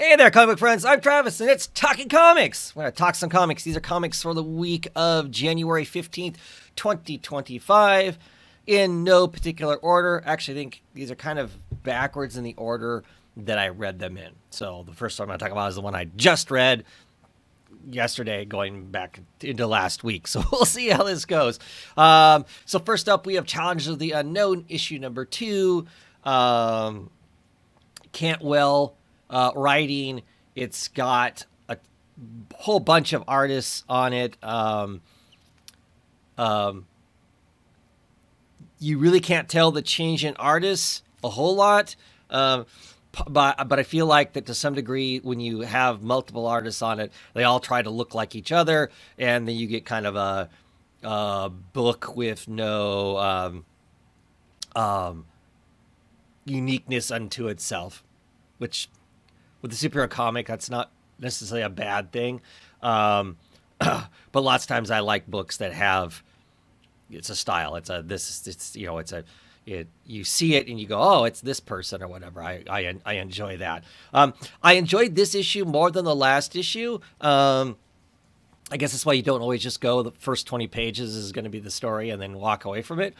Hey there, comic friends. I'm Travis, and it's Talking Comics. We're going to talk some comics. These are comics for the week of January 15th, 2025, in no particular order. Actually, I think these are kind of backwards in the order that I read them in. So the first one I'm going to talk about is the one I just read yesterday, going back into last week. So we'll see how this goes. So first up, we have Challenges of the Unknown, issue number 2. Cantwell writing. It's got a whole bunch of artists on it. You really can't tell the change in artists a whole lot. But I feel like that to some degree, when you have multiple artists on it, they all try to look like each other, and then you get kind of a book with no uniqueness unto itself, which with the superhero comic, that's not necessarily a bad thing. But lots of times I like books that have, it's a style. You see it and you go, oh, it's this person or whatever. I enjoy that. I enjoyed this issue more than the last issue. I guess that's why you don't always just go, the first 20 pages is going to be the story and then walk away from it.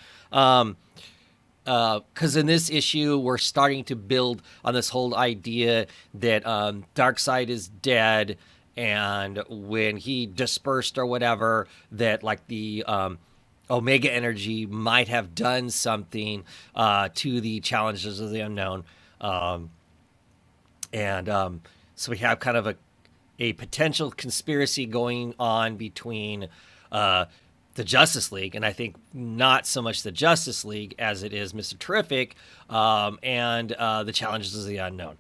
Because in this issue, we're starting to build on this whole idea that Darkseid is dead, and when he dispersed or whatever, that like the Omega energy might have done something to the Challenges of the Unknown. So we have kind of a potential conspiracy going on between the Justice League, and I think not so much the Justice League as it is Mr. Terrific and the Challenges of the Unknown.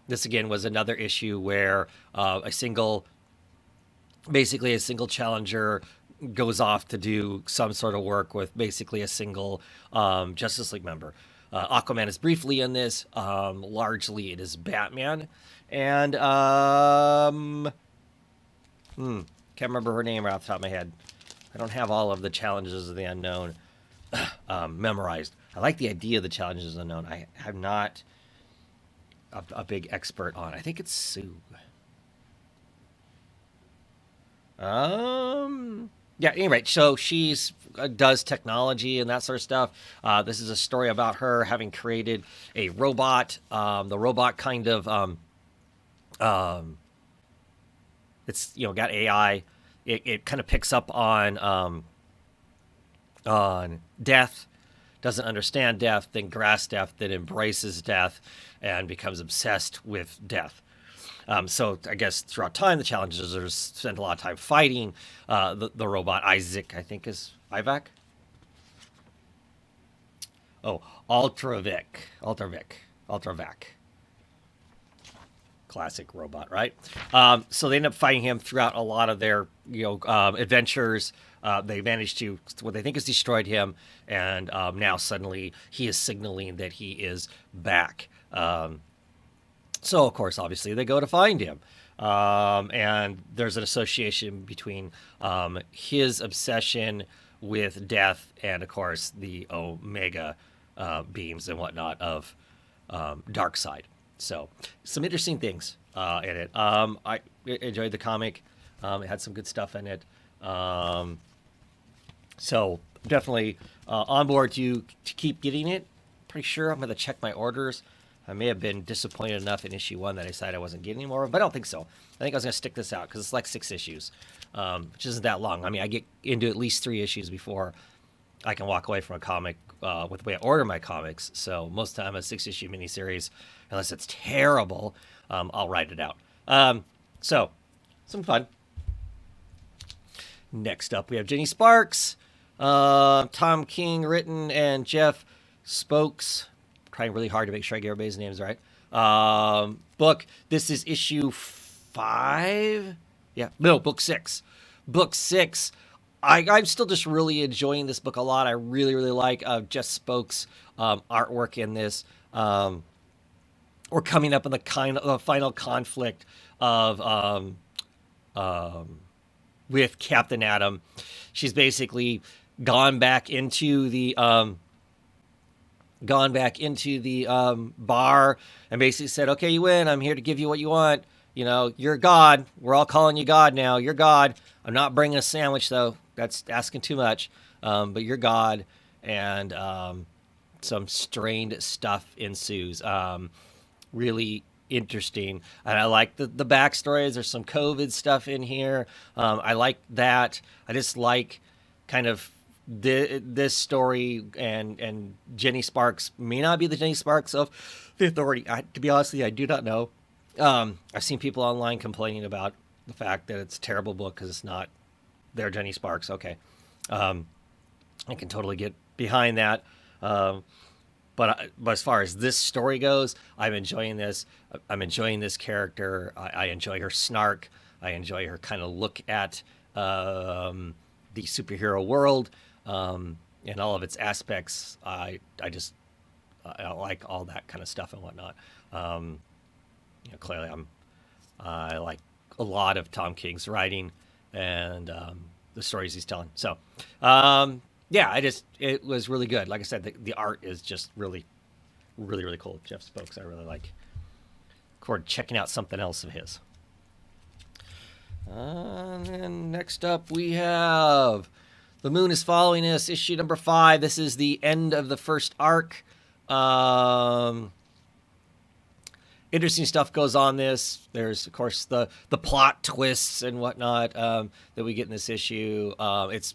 This again was another issue where a single challenger goes off to do some sort of work with basically a single Justice League member. Aquaman is briefly in this. Largely, it is Batman, and can't remember her name right off the top of my head. I don't have all of the Challenges of the Unknown memorized. I like the idea of the Challenges of the Unknown. I'm not a big expert on. I think it's Sue. Yeah, anyway, so she's does technology and that sort of stuff. This is a story about her having created a robot. The robot kind of it's got AI. It kind of picks up on death, doesn't understand death, then grasps death, then embraces death, and becomes obsessed with death. So I guess throughout time, the Challengers are spent a lot of time fighting the robot. Isaac, I think, is Ivak. Oh, Ultravac. Classic robot, right? So they end up fighting him throughout a lot of their adventures. They managed to what they think is destroyed him, and now suddenly he is signaling that he is back. So of course, obviously, they go to find him, and there's an association between his obsession with death and, of course, the Omega beams and whatnot of Darkseid. So some interesting things in it. I enjoyed the comic. It had some good stuff in it. So definitely on board to keep getting it. Pretty sure I'm going to check my orders. I may have been disappointed enough in issue 1 that I decided I wasn't getting any more, but I don't think so. I think I was going to stick this out because it's like 6 issues, which isn't that long. I mean, I get into at least 3 issues before I can walk away from a comic with the way I order my comics. So most of the time, a 6-issue miniseries, unless it's terrible, I'll write it out. So some fun. Next up, we have Jenny Sparks, Tom King written, and Jeff Spokes. Trying really hard to make sure I get everybody's names right. Book. This is issue 5. Yeah, no, book 6. Book 6. I'm still just really enjoying this book a lot. I really, really like Jeff Spokes' artwork in this. We're coming up in the final conflict of with Captain Atom. She's basically gone back into the gone back into the bar and basically said, "Okay, you win. I'm here to give you what you want. You know, you're God. We're all calling you God now. You're God. I'm not bringing a sandwich though. That's asking too much. But you're God." And some strained stuff ensues. Really interesting, and I like the backstories. There's some COVID stuff in here. I like that. I just like kind of this story, and Jenny Sparks may not be the Jenny Sparks of the Authority. To be honest with you, I do not know. I've seen people online complaining about the fact that it's a terrible book because it's not their Jenny Sparks. Okay, I can totally get behind that. But as far as this story goes, I'm enjoying this. I'm enjoying this character. I enjoy her snark. I enjoy her kind of look at the superhero world and all of its aspects. I like all that kind of stuff and whatnot. Clearly I like a lot of Tom King's writing and the stories he's telling. So yeah, it was really good. Like I said, the art is just really, really, really cool. Jeff Spokes, I really like. Look forward to checking out something else of his. And then next up we have The Moon is Following Us, issue number 5. This is the end of the first arc. Interesting stuff goes on this. There's, of course, the plot twists and whatnot that we get in this issue. It's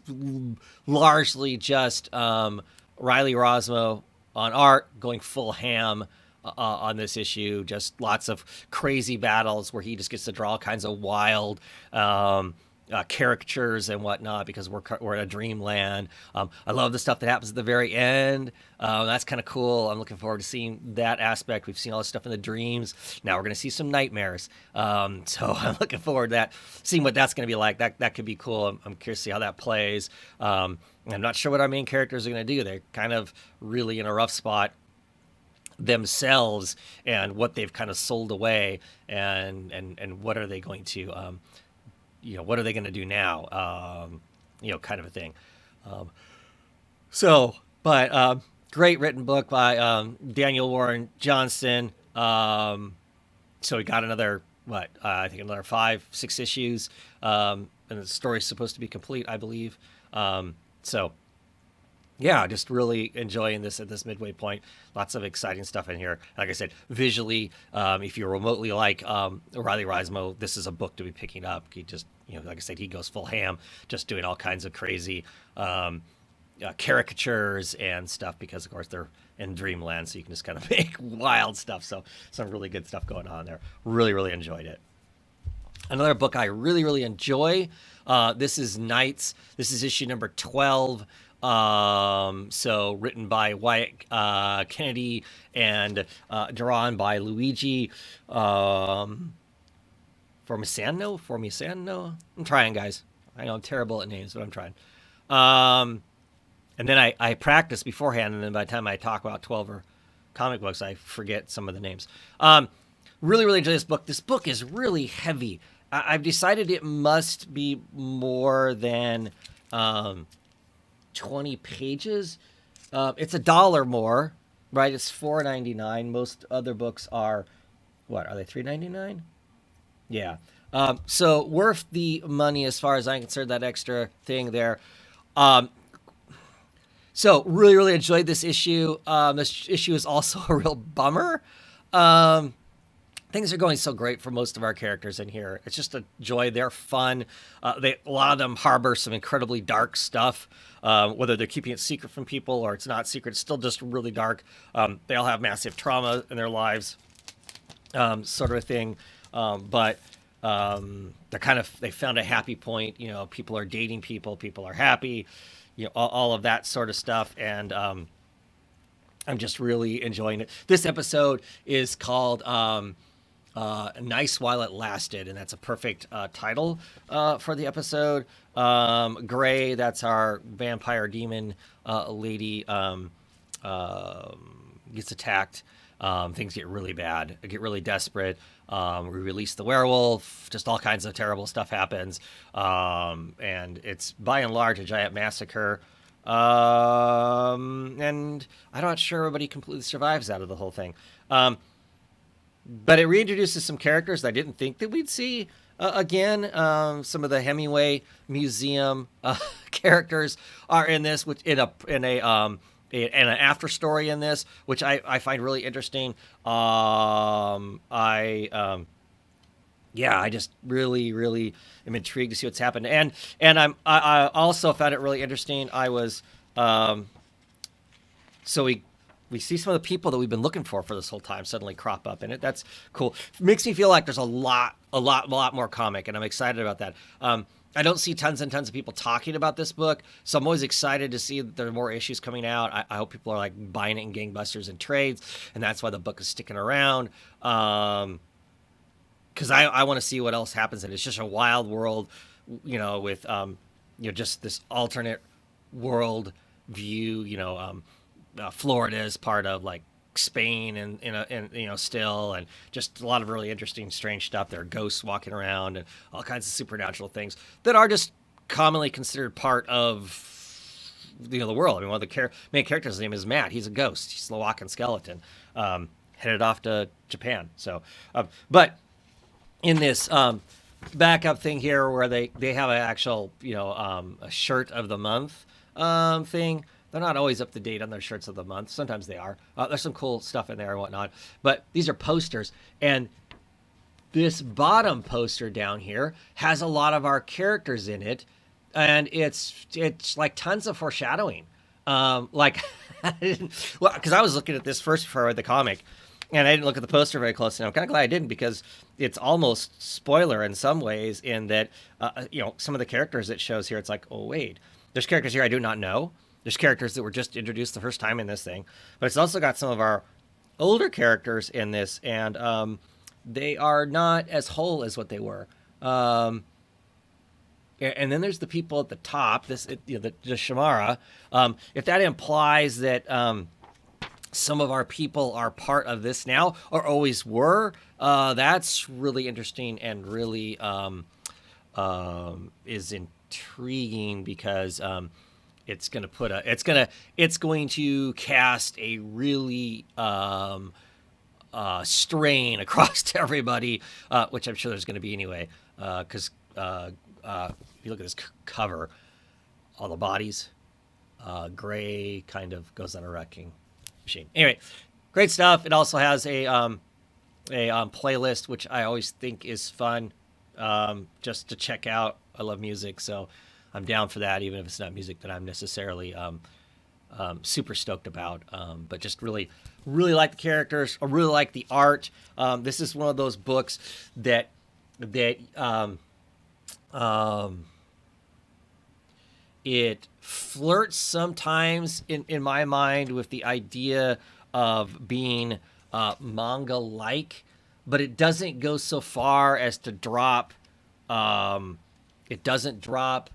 largely just Riley Rosmo on art going full ham on this issue. Just lots of crazy battles where he just gets to draw all kinds of wild caricatures and whatnot because we're in a dreamland. I love the stuff that happens at the very end. That's kind of cool. I'm looking forward to seeing that aspect. We've seen all this stuff in the dreams. Now we're going to see some nightmares. So I'm looking forward to that, seeing what that's going to be like. That could be cool. I'm curious to see how that plays. I'm not sure what our main characters are going to do. They're kind of really in a rough spot themselves, and what they've kind of sold away, and what are they going to what are they going to do now? Kind of a thing. But great written book by Daniel Warren Johnson. So we got another, I think another 5-6 issues. And the story's supposed to be complete, I believe. So yeah, just really enjoying this at this midway point. Lots of exciting stuff in here. Like I said, visually, if you remotely like Riley Rosmo, this is a book to be picking up. He just, like I said, he goes full ham, just doing all kinds of crazy caricatures and stuff because, of course, they're in dreamland, so you can just kind of make wild stuff. So some really good stuff going on there. Really, really enjoyed it. Another book I really, really enjoy. This is Knights. This is issue number 12. So written by Wyatt Kennedy and drawn by Luigi Formisano. I'm trying, guys. I know I'm terrible at names, but I'm trying. And then I practice beforehand, and then by the time I talk about 12 or comic books, I forget some of the names. Really, really enjoy this book. This book is really heavy. I've decided it must be more than 20 pages. It's $1 more, right? It's $4.99. Most other books are, what are they? $3.99? Yeah. So worth the money as far as I'm concerned. That extra thing there. So really, really enjoyed this issue. This issue is also a real bummer. Things are going so great for most of our characters in here. It's just a joy. They're fun. A lot of them harbor some incredibly dark stuff. Whether they're keeping it secret from people or it's not secret, it's still just really dark. They all have massive trauma in their lives, sort of a thing. But they found a happy point. People are dating people. People are happy. All of that sort of stuff. And I'm just really enjoying it. This episode is called Nice While It Lasted, and that's a perfect title for the episode. Gray, that's our vampire demon lady, gets attacked. Things get really bad. Get really desperate. We release the werewolf. Just all kinds of terrible stuff happens. And it's by and large a giant massacre. And I'm not sure everybody completely survives out of the whole thing. But it reintroduces some characters that I didn't think that we'd see again. Some of the Hemingway Museum characters are in this, which in an after story in this, which I find really interesting. Yeah, I just really am intrigued to see what's happened, and I also found it really interesting. I was so we see some of the people that we've been looking for this whole time suddenly crop up in it. That's cool. Makes me feel like there's a lot more comic, and I'm excited about that. I don't see tons and tons of people talking about this book, so I'm always excited to see that there are more issues coming out. I hope people are like buying it in gangbusters and trades, and that's why the book is sticking around. Because I want to see what else happens, and it's just a wild world, with just this alternate world view. Florida is part of like Spain and still, and just a lot of really interesting, strange stuff. There are ghosts walking around and all kinds of supernatural things that are just commonly considered part of the world. I mean, one of the main characters' his name is Matt. He's a ghost. He's a walking skeleton, headed off to Japan. So, but in this backup thing here, where they have an actual a shirt of the month thing. They're not always up to date on their shirts of the month. Sometimes they are. There's some cool stuff in there and whatnot. But these are posters. And this bottom poster down here has a lot of our characters in it. And it's like tons of foreshadowing. Because I was looking at this first before I read the comic. And I didn't look at the poster very closely. And I'm kind of glad I didn't, because it's almost spoiler in some ways in that, some of the characters it shows here, it's like, oh, wait. There's characters here I do not know. There's characters that were just introduced the first time in this thing, but it's also got some of our older characters in this, and they are not as whole as what they were. And then there's the people at the top, the Shamara. If that implies that some of our people are part of this now or always were, that's really interesting and really is intriguing, because it's going to cast a really strain across to everybody, which I'm sure there's going to be anyway. Because if you look at this cover, all the bodies, gray kind of goes on a wrecking machine. Anyway, great stuff. It also has a playlist, which I always think is fun, just to check out. I love music, so I'm down for that, even if it's not music that I'm necessarily super stoked about. But just really like the characters. I really like the art. This is one of those books that it flirts sometimes in my mind with the idea of being manga-like, but it doesn't go so far as to drop. It doesn't drop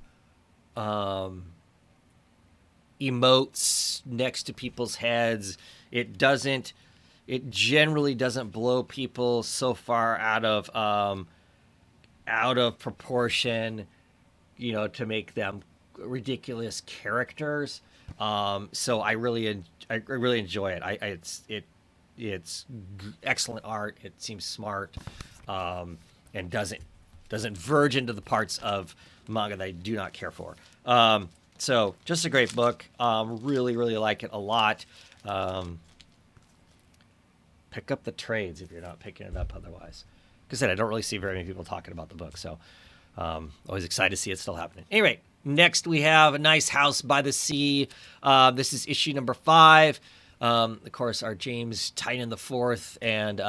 emotes next to people's heads. It generally doesn't blow people so far out of proportion, to make them ridiculous characters. So I really enjoy it. It's excellent art. It seems smart, and doesn't verge into the parts of manga that I do not care for. So just a great book. Really like it a lot. Pick up the trades if you're not picking it up otherwise. Like I said, I don't really see very many people talking about the book, so always excited to see it still happening. Anyway, next we have A Nice House by the Sea. This is issue number 5. Of course, our James Tynion IV, and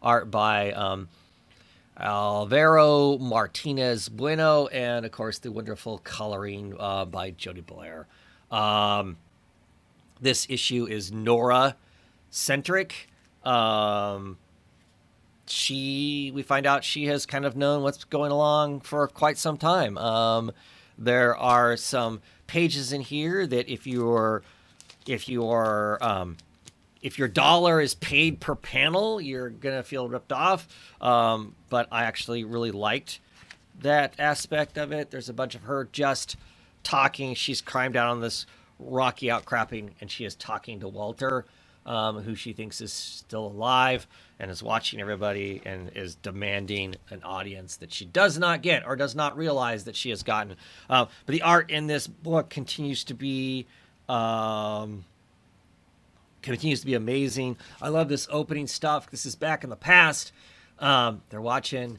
art by Alvaro Martinez Bueno, and of course the wonderful coloring by Jody Blair. This issue is Nora centric. We find out she has kind of known what's going along for quite some time. There are some pages in here that if your dollar is paid per panel, you're gonna feel ripped off. But I actually really liked that aspect of it. There's a bunch of her just talking. She's climbed down on this rocky outcropping, and she is talking to Walter, who she thinks is still alive and is watching everybody and is demanding an audience that she does not get or does not realize that she has gotten. But the art in this book continues to be amazing. I love this opening stuff. This is back in the past. They're watching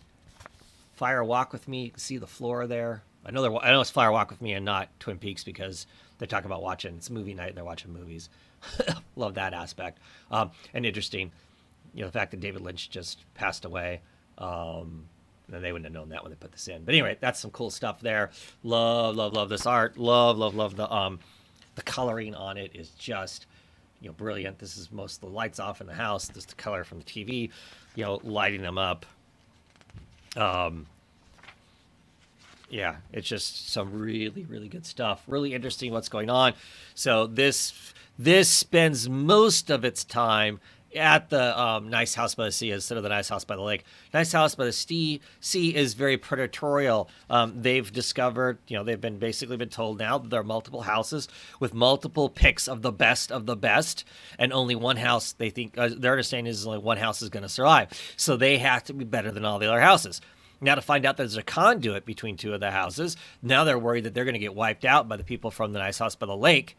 Fire Walk with Me. You can see the floor there. I know it's Fire Walk with Me and not Twin Peaks because they talk about watching. It's movie night and they're watching movies. Love that aspect. And interesting, the fact that David Lynch just passed away. And they wouldn't have known that when they put this in. But anyway, that's some cool stuff there. Love this art. Love the coloring on it is just brilliant. This is most of the lights off in the house. This is the color from the TV, lighting them up. Yeah, it's just some really, really good stuff. Really interesting what's going on. So this spends most of its time at the Nice House by the Sea instead of the Nice House by the Lake. Nice House by the Sea is very predatorial. They've discovered, they've basically been told now that there are multiple houses with multiple picks of the best, and only one house they think, their understanding is only one house is going to survive. So they have to be better than all the other houses. Now to find out there's a conduit between two of the houses, now they're worried that they're going to get wiped out by the people from the Nice House by the Lake.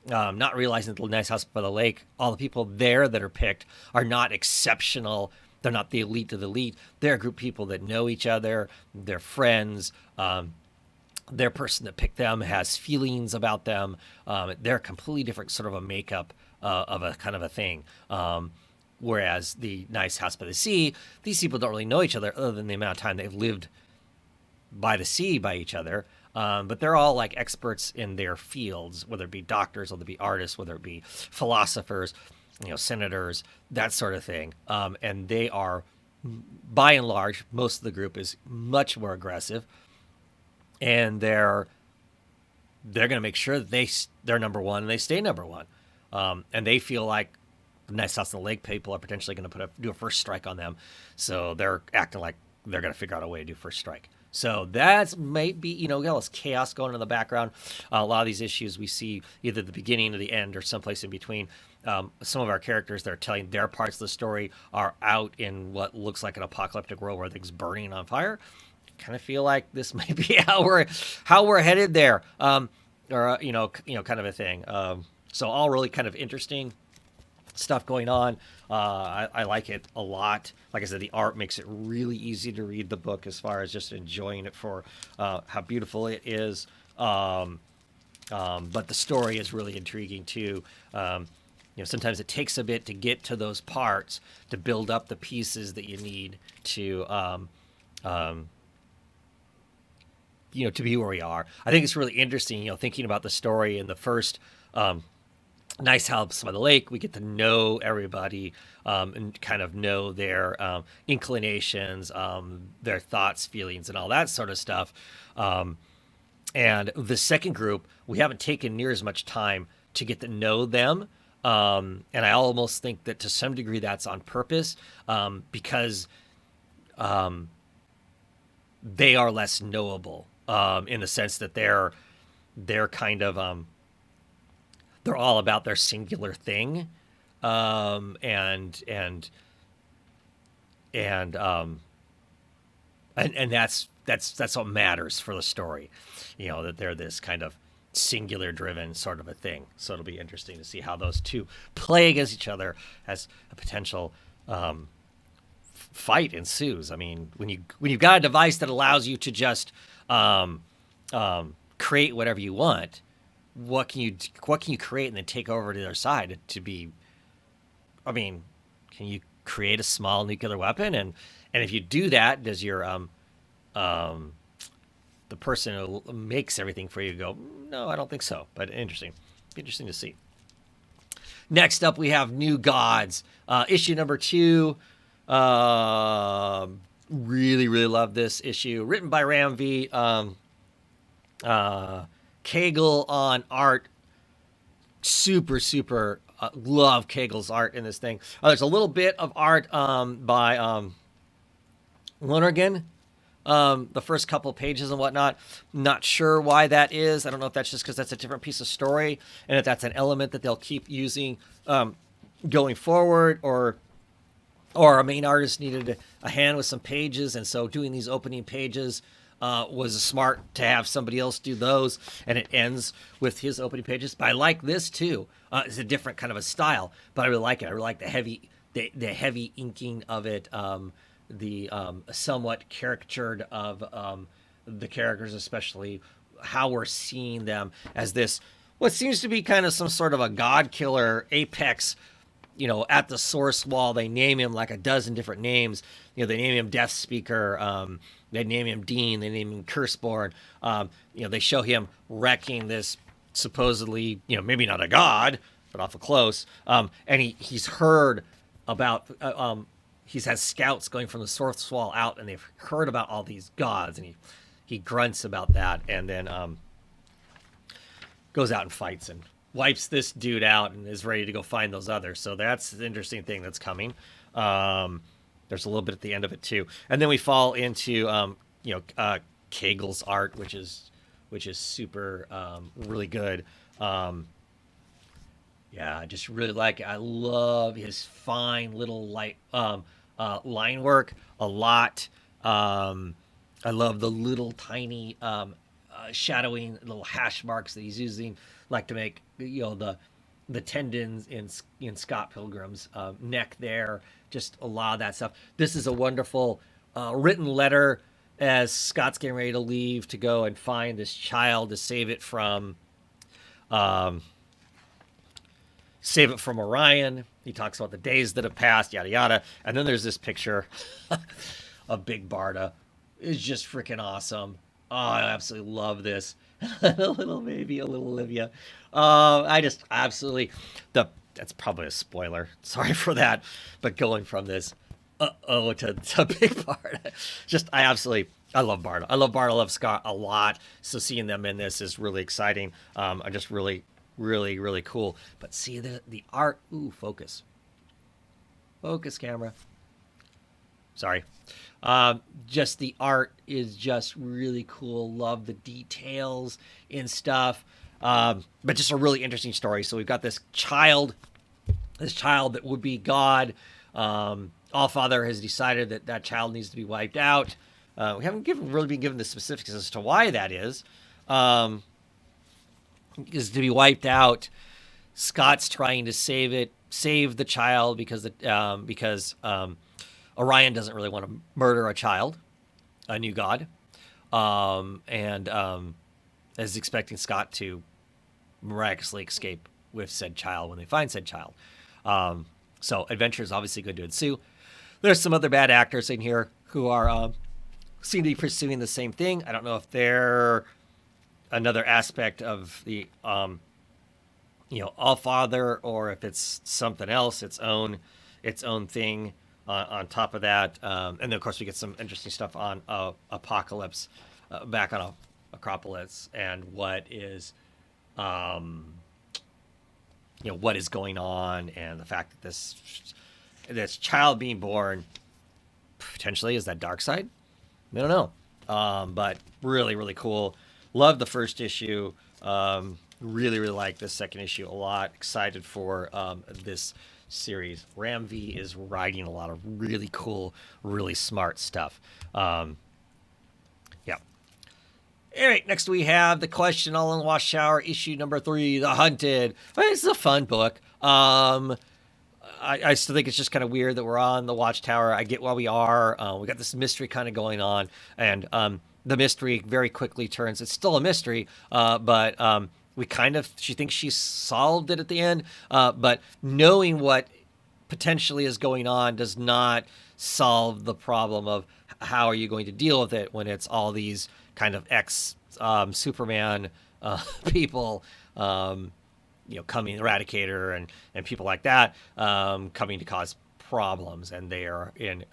Not realizing that the Nice House by the Lake, all the people there that are picked are not exceptional. They're not the elite of the elite. They're a group of people that know each other. They're friends. Their person that picked them has feelings about them. They're a completely different sort of a makeup of a kind of a thing. Whereas the Nice House by the Sea, these people don't really know each other other than the amount of time they've lived by the sea by each other. But they're all like experts in their fields, whether it be doctors, whether it be artists, whether it be philosophers, senators, that sort of thing. And they are, by and large, most of the group is much more aggressive, and they're going to make sure that they're number one and they stay number one. And they feel like the Nice House on the Lake people are potentially going to do a first strike on them, so they're acting like they're going to figure out a way to do first strike. So that might be, got all this chaos going on in the background. A lot of these issues we see either the beginning or the end or someplace in between. Some of our characters that are telling their parts of the story are out in what looks like an apocalyptic world where things burning on fire. Kind of feel like this might be how we're headed there, or kind of a thing. So all really kind of interesting stuff going on. I like it a lot. Like I said, the art makes it really easy to read the book as far as just enjoying it for how beautiful it is. But the story is really intriguing too. Sometimes it takes a bit to get to those parts to build up the pieces that you need to to be where we are. I think it's really interesting, thinking about the story in the first Nice House by the Lake. We get to know everybody and kind of know their inclinations, their thoughts, feelings, and all that sort of stuff. And the second group, we haven't taken near as much time to get to know them. And I almost think that to some degree that's on purpose because they are less knowable in the sense that they're kind of they're all about their singular thing, and that's what matters for the story, that they're this kind of singular driven sort of a thing. So it'll be interesting to see how those two play against each other as a potential fight ensues. I mean, when you've got a device that allows you to just create whatever you want, what can you create and then take over to the other side to be? I mean, can you create a small nuclear weapon? And if you do that, does your the person who makes everything for you go, no, I don't think so. But interesting, be interesting to see. Next up, we have New Gods, issue number 2. Really, really love this issue. Written by Ram V. Cagle on art. Super love Cagle's art in this thing. There's a little bit of art by Lonergan, the first couple of pages and whatnot. Not sure why that is. I don't know if that's just because that's a different piece of story and if that's an element that they'll keep using going forward, or a main artist needed a hand with some pages, and so doing these opening pages was smart to have somebody else do those, and it ends with his opening pages. But I like this too. It's a different kind of a style, but I really like it. I really like the heavy inking of it, the somewhat caricatured of the characters, especially how we're seeing them as this what seems to be kind of some sort of a god killer apex, at the source wall. They name him like a dozen different names. They name him Death Speaker. They name him Dean. They name him Curseborn. They show him wrecking this supposedly, maybe not a god, but awful close. And he's heard about, he's had scouts going from the source wall out, and they've heard about all these gods, and he grunts about that, and then goes out and fights and wipes this dude out and is ready to go find those others. So that's the interesting thing that's coming. There's a little bit at the end of it too, and then we fall into Cagel's art, which is super really good. Yeah, I just really like it. I love his fine little line work a lot. I love the little tiny shadowing little hash marks that he's using, like to make the tendons in Scott Pilgrim's neck there. Just a lot of that stuff. This is a wonderful written letter as Scott's getting ready to leave to go and find this child to save it from Orion. He talks about the days that have passed, yada yada. And then there's this picture of Big Barda. It's just freaking awesome. Oh, I absolutely love this. A little baby, a little Olivia. I just absolutely that's probably a spoiler. Sorry for that. But going from this to Big Barda. I love Barda. I love Barda, I love Scott a lot. So seeing them in this is really exciting. I just really, really, really cool. But see the art. Ooh, focus. Focus, camera. Sorry. Just the art is just really cool. Love the details and stuff. But just a really interesting story. So we've got this child that would be God. Allfather has decided that child needs to be wiped out. We haven't really been given the specifics as to why that is to be wiped out. Scott's trying to save the child because Orion doesn't really want to murder a child, a new god, and is expecting Scott to miraculously escape with said child when they find said child. So adventure is obviously going to ensue. There's some other bad actors in here who are seem to be pursuing the same thing. I don't know if they're another aspect of the Allfather, or if it's something else, its own thing. On top of that, and then of course we get some interesting stuff on Apocalypse, back on Acropolis, and what is going on, and the fact that this child being born potentially is that dark side. I don't know, but really, really cool. Love the first issue. Really, really like this second issue a lot. Excited for this series. Ram V is writing a lot of really cool, really smart stuff. Yeah. All right, next we have The Question, all in Watchtower, issue number 3, The Hunted. This is a fun book. I still think it's just kind of weird that we're on the Watchtower. I get why we are. We got this mystery kind of going on, and the mystery very quickly turns. It's still a mystery, but she thinks she solved it at the end, but knowing what potentially is going on does not solve the problem of how are you going to deal with it when it's all these kind of Superman people, coming, Eradicator and people like that, coming to cause problems, and they are in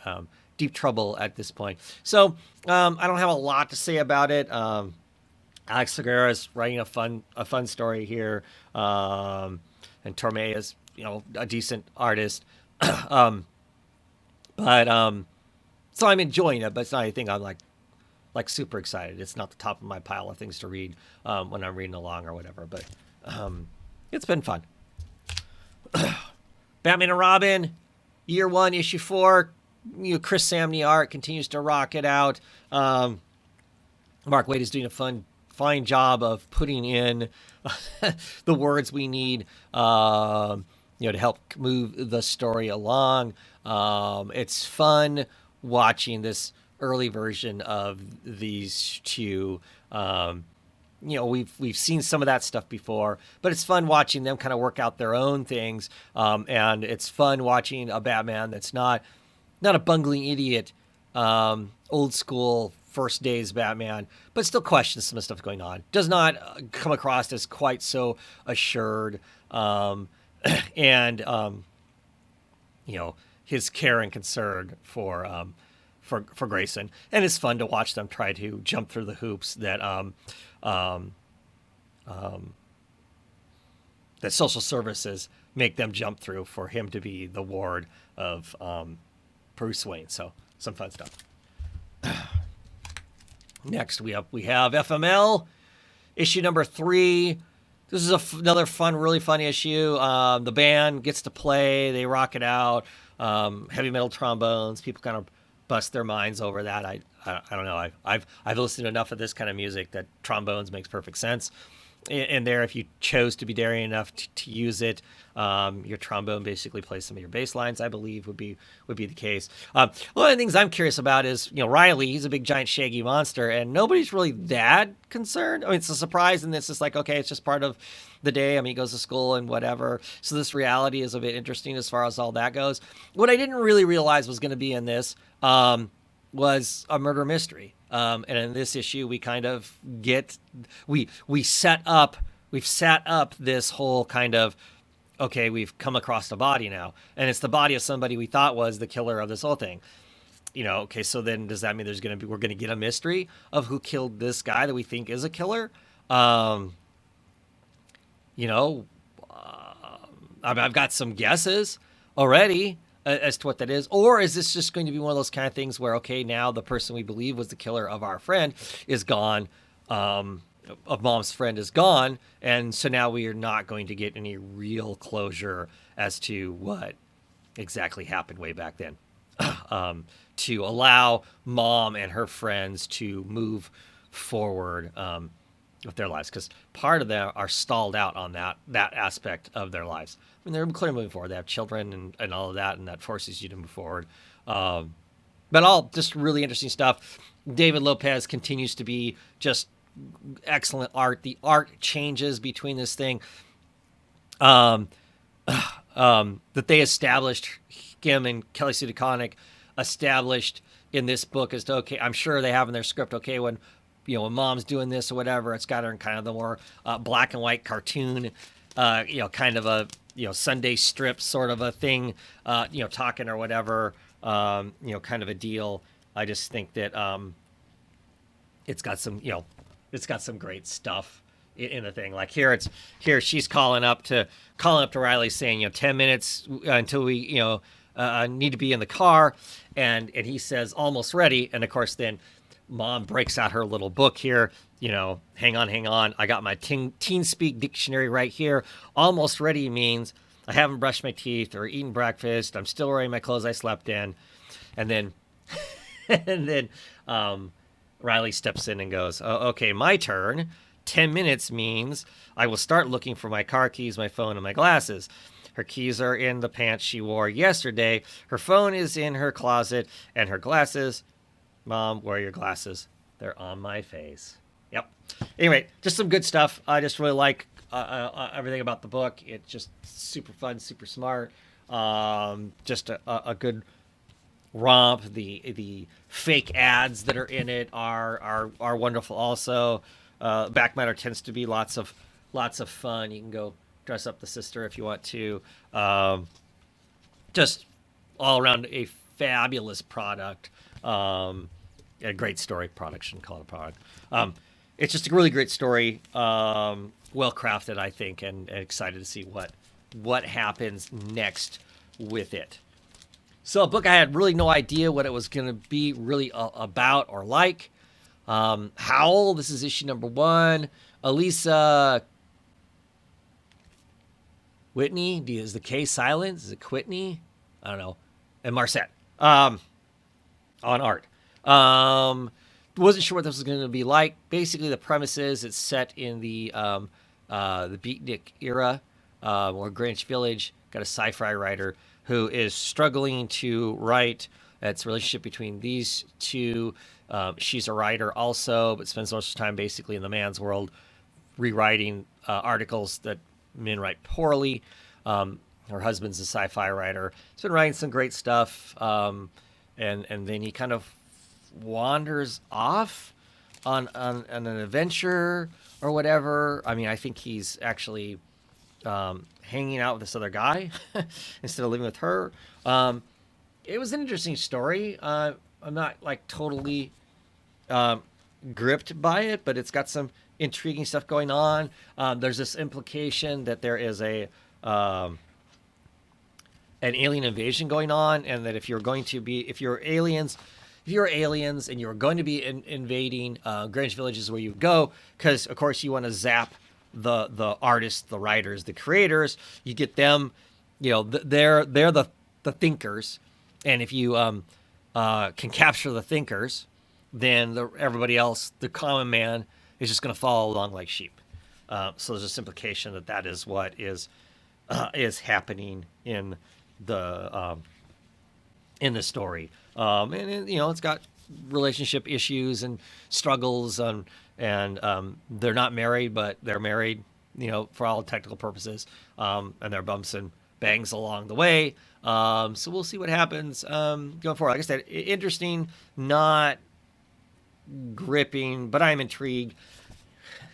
deep trouble at this point. So I don't have a lot to say about it. Alex Segura is writing a fun story here, and Torme is a decent artist, but so I'm enjoying it, but it's not anything I'm like like super excited. It's not the top of my pile of things to read when I'm reading along or whatever, but it's been fun. Batman and Robin, year 1, issue 4. Chris Samney art continues to rock it out. Mark Waid is doing a fine job of putting in the words we need, to help move the story along. It's fun watching this early version of these two. We've seen some of that stuff before, but it's fun watching them kind of work out their own things. And it's fun watching a Batman that's not a bungling idiot, old school first days Batman, but still questions some of the stuff going on. Does not come across as quite so assured. His care and concern for Grayson, and it's fun to watch them try to jump through the hoops that that social services make them jump through for him to be the ward of Bruce Wayne. So some fun stuff. Next we have FML issue number 3. This is another really fun issue. The band gets to play, they rock it out. Heavy metal trombones, people kind of bust their minds over that. I don't know. I've listened to enough of this kind of music that trombones makes perfect sense. And there, if you chose to be daring enough to use it, your trombone basically plays some of your bass lines, I believe would be the case. One of the things I'm curious about is, Riley, he's a big giant shaggy monster, and nobody's really that concerned. I mean, it's a surprise, and it's just like, okay, it's just part of the day. I mean, he goes to school and whatever. So this reality is a bit interesting as far as all that goes. What I didn't really realize was going to be in this was a murder mystery. And in this issue, we kind of we've set up this whole kind of, okay, we've come across a body now, and it's the body of somebody we thought was the killer of this whole thing. Okay, so then does that mean we're gonna get a mystery of who killed this guy that we think is a killer? I've got some guesses already as to what that is. Or is this just going to be one of those kind of things where, okay, now the person we believe was the killer of our friend is gone, of Mom's friend is gone, and so now we are not going to get any real closure as to what exactly happened way back then. To allow Mom and her friends to move forward with their lives, because part of them are stalled out on that aspect of their lives. I mean, they're clearly moving forward. They have children and all of that, and that forces you to move forward. But all just really interesting stuff. David Lopez continues to be just excellent art. The art changes between this thing that they established, him and Kelly Sue DeConnick established in this book as to, okay, I'm sure they have in their script, okay, when Mom's doing this or whatever, it's got her in kind of the more black and white cartoon, kind of a, Sunday strip sort of a thing, talking or whatever, kind of a deal. I just think that it's got some great stuff in the thing. Like here she's calling up to Riley saying, 10 minutes until we, need to be in the car. And he says, almost ready. And of course, then Mom breaks out her little book here, hang on. I got my teen speak dictionary right here. Almost ready means I haven't brushed my teeth or eaten breakfast. I'm still wearing my clothes I slept in. And then, Riley steps in and goes, oh, okay, my turn. 10 minutes means I will start looking for my car keys, my phone, and my glasses. Her keys are in the pants she wore yesterday. Her phone is in her closet, and her glasses, Mom, where are your glasses? They're on my face. Yep. Anyway, just some good stuff. I just really like everything about the book. It's just super fun, super smart. Just a good romp. The fake ads that are in it are wonderful. Also, back matter tends to be lots of fun. You can go dress up the sister if you want to. Just all around a fabulous product. A great story. Product, shouldn't call it a product. It's just a really great story. Well crafted, I think, and excited to see what happens next with it. So a book I had really no idea what it was going to be really about or like. Howl, this is issue number 1. Elisa Whitney, is the K silent? Is it Whitney? I don't know. And Marcette on art. Wasn't sure what this was going to be like. Basically, the premise is it's set in the Beatnik era, or Greenwich Village. Got a sci-fi writer who is struggling to write. It's a relationship between these two. She's a writer also, but spends most of the time basically in the man's world, rewriting articles that men write poorly. Her husband's a sci-fi writer. He's been writing some great stuff, and then he kind of wanders off on an adventure or whatever. I mean, I think he's actually hanging out with this other guy instead of living with her. It was an interesting story. I'm not like totally gripped by it, but it's got some intriguing stuff going on. There's this implication that there is an alien invasion going on, and that if you're aliens and you're going to be invading Greenwich Village is where you go, because of course you want to zap the artists, the writers, the creators. You get them, they're the thinkers, and if you can capture the thinkers, then everybody else, the common man, is just going to follow along like sheep. So there's this implication that is what is happening in the story. And it's got relationship issues and struggles, and they're not married, but they're married, for all technical purposes. And there are bumps and bangs along the way. So we'll see what happens going forward. Like I said, interesting, not gripping, but I'm intrigued.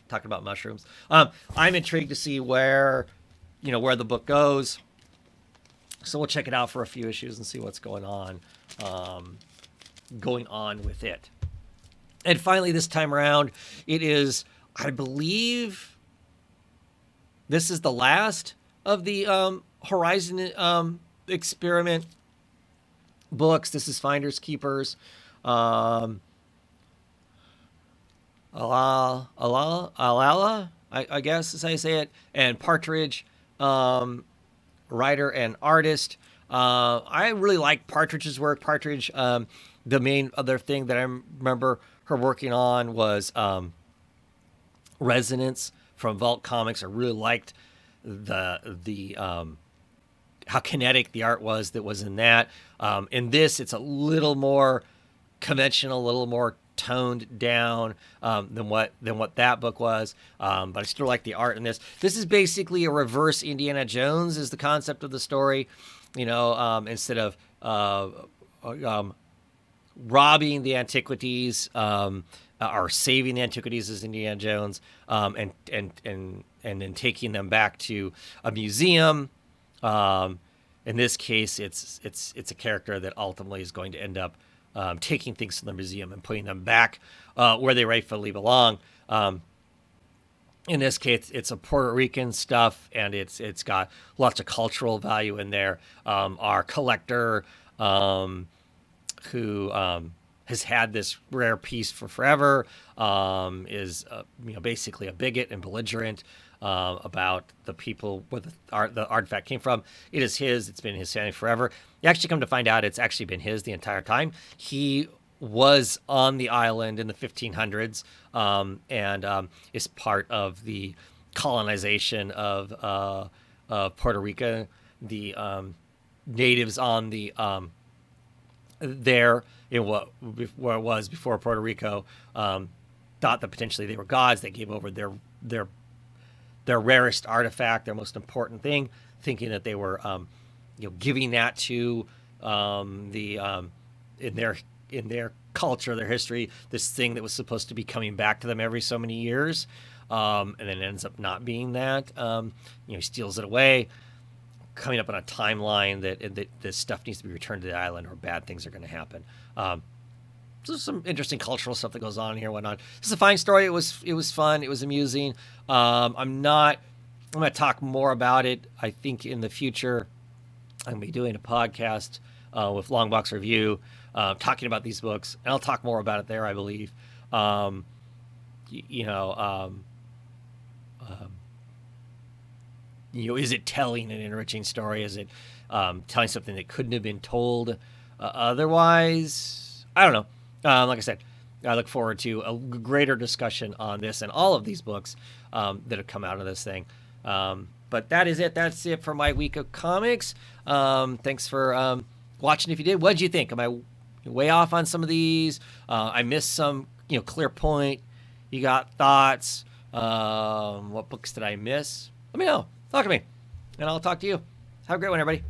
Talking about mushrooms, I'm intrigued to see where the book goes. So we'll check it out for a few issues and see what's going on with it. And finally, this time around, it is, I believe, this is the last of the Horizon experiment books. This is Finders Keepers. Alala, I guess is how you say it, and Partridge, writer and artist. I really like Partridge's work. Partridge, the main other thing that I remember her working on was Resonance from Vault Comics. I really liked the how kinetic the art was that was in that. In this, it's a little more conventional, a little more toned down than what that book was, but I still like the art in this. This is basically a reverse Indiana Jones is the concept of the story. Instead of robbing the antiquities or saving the antiquities as Indiana Jones, and then taking them back to a museum. In this case, it's a character that ultimately is going to end up taking things from the museum and putting them back where they rightfully belong. In this case, it's a Puerto Rican stuff, and it's got lots of cultural value in there. Our collector, who has had this rare piece for forever, is basically a bigot and belligerent about the people where the artifact came from. It is his. It's been his family forever. You actually come to find out it's actually been his the entire time. He was on the island in the 1500s, and is part of the colonization of Puerto Rico. The natives on the there in where it was before Puerto Rico thought that potentially they were gods. They gave over their rarest artifact, their most important thing, thinking that they were giving that to in their culture, their history, this thing that was supposed to be coming back to them every so many years, and then it ends up not being that. He steals it away, coming up on a timeline that this stuff needs to be returned to the island or bad things are going to happen. So there's some interesting cultural stuff that goes on here, whatnot. This is a fine story. It was fun. It was amusing. I'm going to talk more about it. I think in the future, I'm going to be doing a podcast with Longbox Review, talking about these books, and I'll talk more about it there, I believe. Um, you know, is it telling an enriching story? Is it telling something that couldn't have been told otherwise? I don't know. Like I said, I look forward to a greater discussion on this and all of these books that have come out of this thing. But that is it. That's it for my week of comics. Thanks for watching. If you did, what did you think? Am I way off on some of these? I missed some, clear point. You got thoughts? What books did I miss? Let me know. Talk to me, and I'll talk to you. Have a great one, everybody.